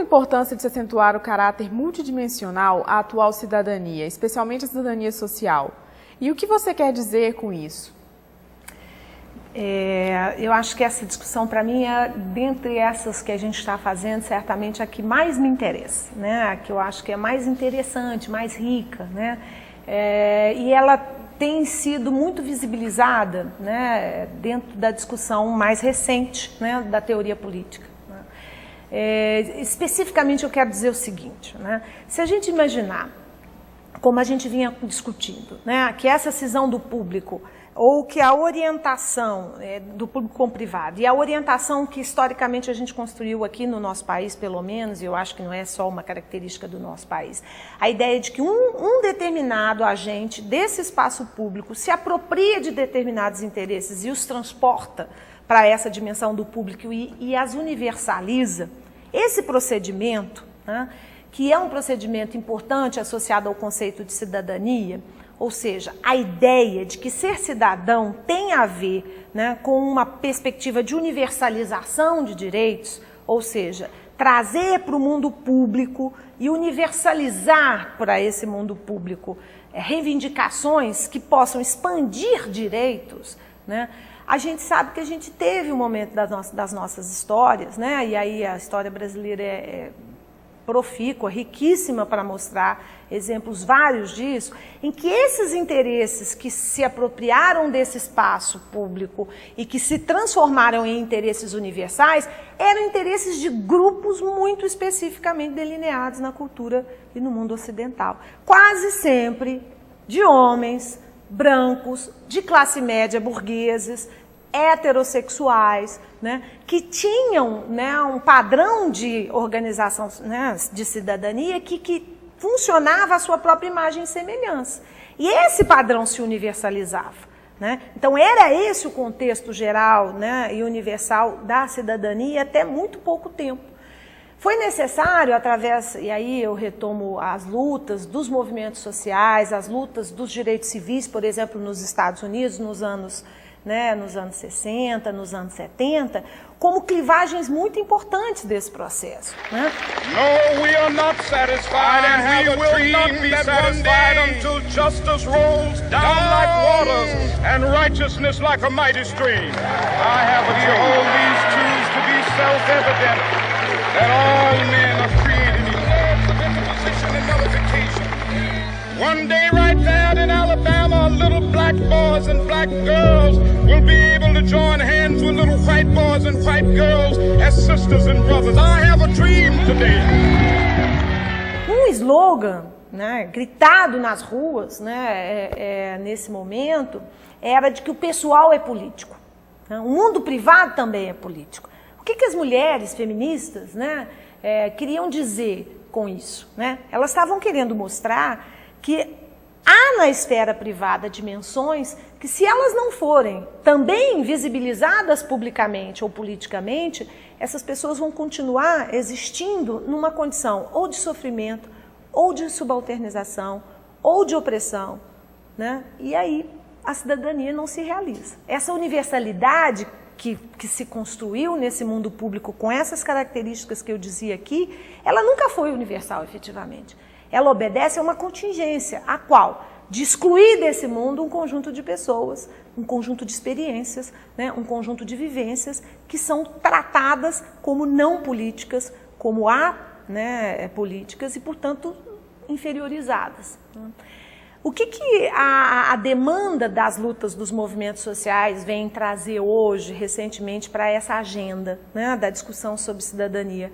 importância de se acentuar o caráter multidimensional à atual cidadania, especialmente a cidadania social? E o que você quer dizer com isso? Eu acho que essa discussão, para mim, é, dentre essas que a gente está fazendo, certamente a que mais me interessa, né? A que eu acho que é mais interessante, mais rica, né? E ela tem sido muito visibilizada, né, dentro da discussão mais recente, né, da teoria política. Né? Especificamente, eu quero dizer o seguinte, né? Se a gente imaginar, como a gente vinha discutindo, né, que essa cisão do público ou que a orientação do público com o privado e a orientação que historicamente a gente construiu aqui no nosso país, pelo menos, e eu acho que não é só uma característica do nosso país, a ideia de que um determinado agente desse espaço público se apropria de determinados interesses e os transporta para essa dimensão do público e as universaliza, esse procedimento, né, que é um procedimento importante associado ao conceito de cidadania, ou seja, a ideia de que ser cidadão tem a ver, né, com uma perspectiva de universalização de direitos, ou seja, trazer para o mundo público e universalizar para esse mundo público reivindicações que possam expandir direitos, né? A gente sabe que a gente teve um momento das nossas histórias, né? E aí a história brasileira é profícua, riquíssima para mostrar exemplos vários disso, em que esses interesses que se apropriaram desse espaço público e que se transformaram em interesses universais, eram interesses de grupos muito especificamente delineados na cultura e no mundo ocidental. Quase sempre de homens brancos, de classe média, burgueses, heterossexuais, né, que tinham, né, um padrão de organização, né, de cidadania que funcionava a sua própria imagem e semelhança. E esse padrão se universalizava. Né? Então, era esse o contexto geral, né, e universal da cidadania até muito pouco tempo. Foi necessário, através, e aí eu retomo as lutas dos movimentos sociais, as lutas dos direitos civis, por exemplo, nos Estados Unidos, nos anos 60, nos anos 70, como clivagens muito importantes desse processo. Né? No, we are not satisfied, and we will not be satisfied until justice rolls down like waters and righteousness like a mighty stream. I have a dream. Hold these truths to be self-evident, that all men are created equal. Position and nullification. One day right there in Alabama, little black boys and black girls will be able to join hands with little white boys and white girls as sisters and brothers. I have a dream today. Um slogan, né, gritado nas ruas, né, nesse momento, era de que o pessoal é político. Né? O mundo privado também é político. O que as mulheres feministas, né, queriam dizer com isso? Né? Elas estavam querendo mostrar que há na esfera privada dimensões que, se elas não forem também visibilizadas publicamente ou politicamente, essas pessoas vão continuar existindo numa condição ou de sofrimento, ou de subalternização, ou de opressão. Né? E aí a cidadania não se realiza. Essa universalidade que se construiu nesse mundo público com essas características que eu dizia aqui, ela nunca foi universal efetivamente. Ela obedece a uma contingência, a qual? De excluir desse mundo um conjunto de pessoas, um conjunto de experiências, né, um conjunto de vivências que são tratadas como não políticas, como políticas e, portanto, inferiorizadas. O que a demanda das lutas dos movimentos sociais vem trazer hoje, recentemente, para essa agenda, né, da discussão sobre cidadania?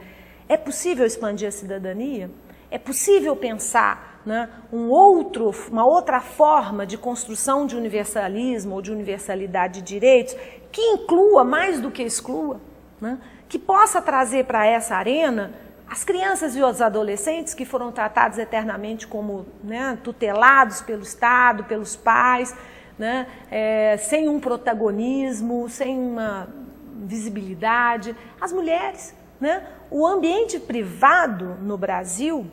É possível expandir a cidadania? É possível pensar, né, uma outra forma de construção de universalismo ou de universalidade de direitos que inclua mais do que exclua, né, que possa trazer para essa arena as crianças e os adolescentes que foram tratados eternamente como, né, tutelados pelo Estado, pelos pais, né, sem um protagonismo, sem uma visibilidade, as mulheres. Né? O ambiente privado no Brasil,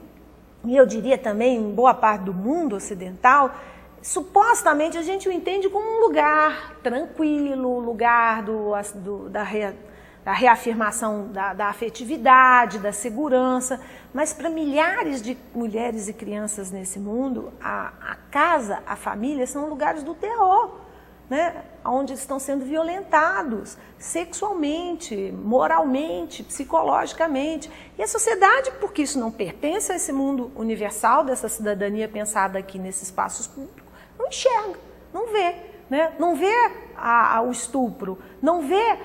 e eu diria também em boa parte do mundo ocidental, supostamente a da da reafirmação da afetividade, da segurança, mas para milhares de mulheres e crianças nesse mundo, a casa, a família são lugares do terror, né? Onde estão sendo violentados sexualmente, moralmente, psicologicamente. E a sociedade, porque isso não pertence a esse mundo universal, dessa cidadania pensada aqui nesses espaços públicos, não enxerga, não vê. Né? Não vê o estupro, não vê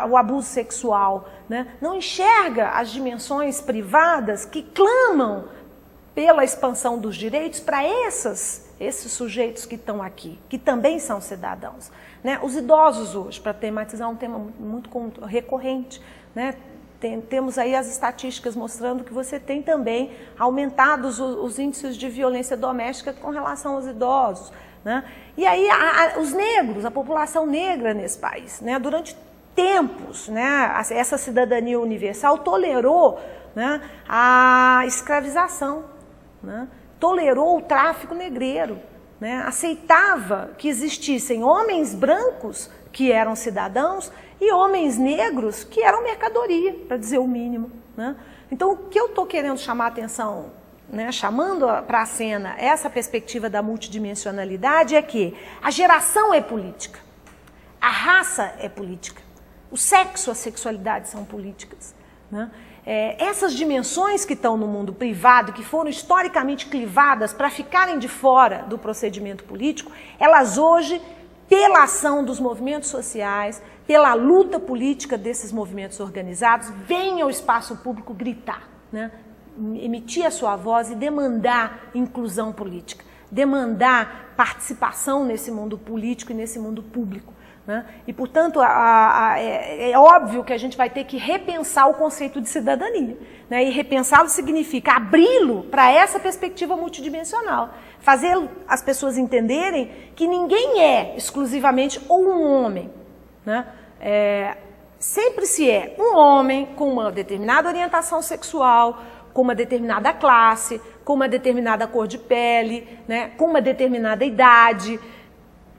o abuso sexual, né? Não enxerga as dimensões privadas que clamam pela expansão dos direitos para esses sujeitos que estão aqui, que também são cidadãos. Né? Os idosos hoje, para tematizar um tema muito recorrente, né? Temos aí as estatísticas mostrando que você tem também aumentados os índices de violência doméstica com relação aos idosos. Né? E aí os negros, a população negra nesse país, né? Durante tempos, né? Essa cidadania universal tolerou, né? A escravização, né? Tolerou o tráfico negreiro, né? Aceitava que existissem homens brancos que eram cidadãos e homens negros que eram mercadoria, para dizer o mínimo. Né? Então, o que eu estou querendo chamar a atenção, né, chamando para a cena essa perspectiva da multidimensionalidade, é que a geração é política, a raça é política, o sexo, a sexualidade são políticas. Né? Essas dimensões que estão no mundo privado, que foram historicamente clivadas para ficarem de fora do procedimento político, elas hoje, pela ação dos movimentos sociais, pela luta política desses movimentos organizados, vêm ao espaço público gritar, né? Emitir a sua voz e demandar inclusão política, demandar participação nesse mundo político e nesse mundo público. Né? E, portanto, é óbvio que a gente vai ter que repensar o conceito de cidadania. Né? E repensá-lo significa abri-lo para essa perspectiva multidimensional, fazer as pessoas entenderem que ninguém é exclusivamente ou um homem. Né? Sempre se é um homem com uma determinada orientação sexual, com uma determinada classe, com uma determinada cor de pele, né, com uma determinada idade,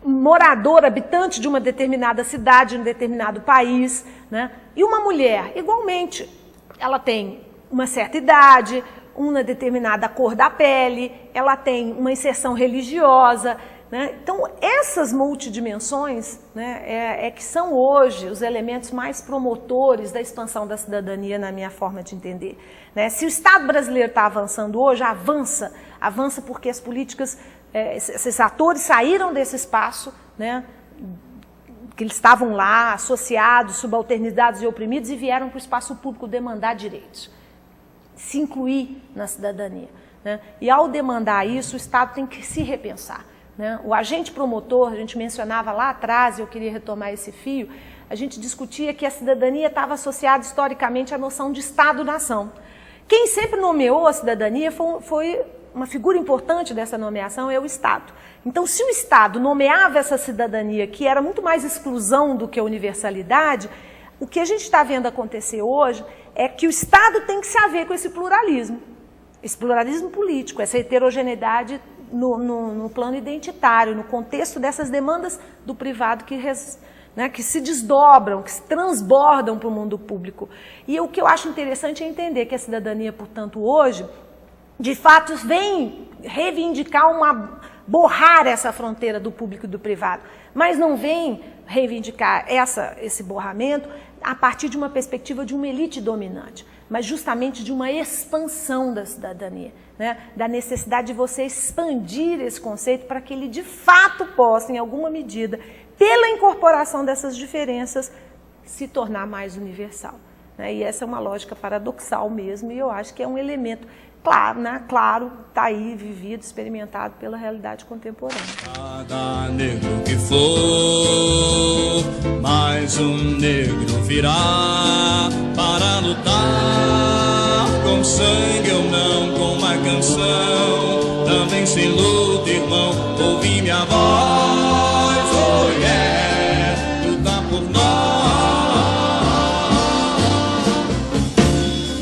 morador, habitante de uma determinada cidade, de um determinado país, né, e uma mulher, igualmente, ela tem uma certa idade, uma determinada cor da pele, ela tem uma inserção religiosa. Né? Então, essas multidimensões, né, que são hoje os elementos mais promotores da expansão da cidadania, na minha forma de entender. Né? Se o Estado brasileiro está avançando hoje, avança porque as políticas, esses atores saíram desse espaço, né, que eles estavam lá, associados, subalternizados e oprimidos, e vieram para o espaço público demandar direitos, se incluir na cidadania. Né? E ao demandar isso, o Estado tem que se repensar. Né? O agente promotor, a gente mencionava lá atrás, e eu queria retomar esse fio, a gente discutia que a cidadania estava associada historicamente à noção de Estado-nação. Quem sempre nomeou a cidadania foi uma figura importante dessa nomeação, é o Estado. Então, se o Estado nomeava essa cidadania, que era muito mais exclusão do que universalidade, o que a gente está vendo acontecer hoje é que o Estado tem que se haver com esse pluralismo político, essa heterogeneidade no plano identitário, no contexto dessas demandas do privado que se desdobram, que se transbordam para o mundo público. E o que eu acho interessante é entender que a cidadania, portanto, hoje, de fato, vem reivindicar borrar essa fronteira do público e do privado, mas não vem reivindicar esse borramento a partir de uma perspectiva de uma elite dominante, mas justamente de uma expansão da cidadania, né? Da necessidade de você expandir esse conceito para que ele de fato possa, em alguma medida, pela incorporação dessas diferenças, se tornar mais universal. Né? E essa é uma lógica paradoxal mesmo, e eu acho que é um elemento claro, né? Claro, está aí, vivido, experimentado pela realidade contemporânea. Cada negro que for, mais um negro virá para lutar com sangue ou não, com uma canção, também sem luta, irmão, ouvi minha voz, oh yeah, lutar por nós,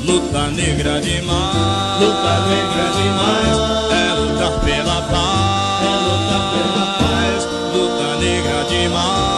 luta negra demais. Luta negra demais, é lutar pela paz, luta negra demais.